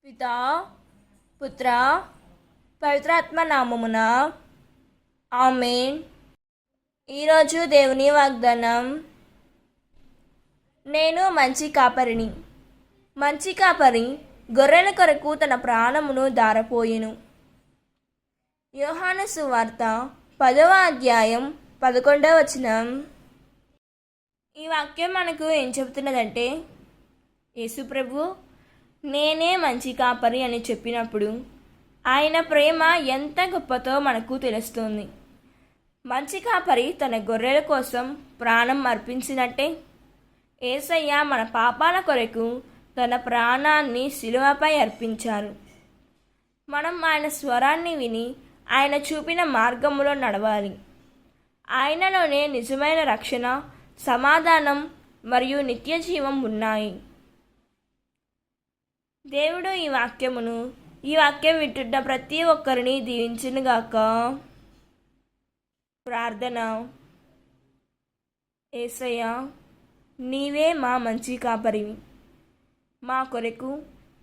పితా, పుత్ర, పవిత్రాత్మ నామమున ఆమేన్. ఈరోజు దేవుని వాగ్దానం. నేను మంచి కాపరిని. మంచి కాపరి గొర్రెల కొరకు తన ప్రాణమును దారపోయెను. యోహాను సువార్త 10వ అధ్యాయం 11వ వచనం. ఈ వాక్యం మనకు ఏం చెబుతున్నదంటే, యేసు ప్రభు నేనే మంచి కాపరి అని చెప్పినప్పుడు ఆయన ప్రేమ ఎంత గొప్పతో మనకు తెలుస్తుంది. మంచి కాపరి తన గొర్రెల కోసం ప్రాణం అర్పించినట్టే యేసయ్య మన పాపాల కొరకు తన ప్రాణాన్ని శిలువపై అర్పించారు. మనం ఆయన స్వరాన్ని విని ఆయన చూపిన మార్గములో నడవాలి. ఆయనలోనే నిజమైన రక్షణ, సమాధానం మరియు నిత్య జీవం ఉన్నాయి. దేవుడు ఈ వాక్యం వింటున్న ప్రతి ఒక్కరిని దీవించునుగాక. ప్రార్థన. యేసయ్య, నీవే మా మంచి కాపరివి. మా కొరకు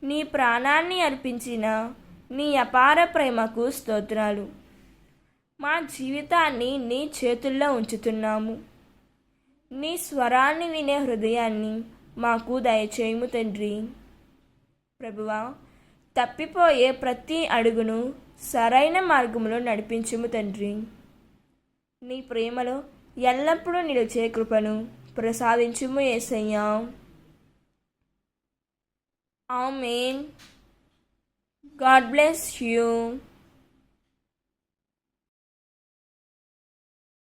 నీ ప్రాణాన్ని అర్పించిన నీ అపార ప్రేమకు స్తోత్రాలు. మా జీవితాన్ని నీ చేతుల్లో ఉంచుతున్నాము. నీ స్వరాన్ని వినే హృదయాన్ని మాకు దయచేయము తండ్రి. ప్రభువా, తప్పిపోయే ప్రతి అడుగును సరైన మార్గంలో నడిపించుము తండ్రి. నీ ప్రేమలో ఎల్లప్పుడూ నిలిచే కృపను ప్రసాదించుము యేసయ్యా. ఆమేన్. God bless you.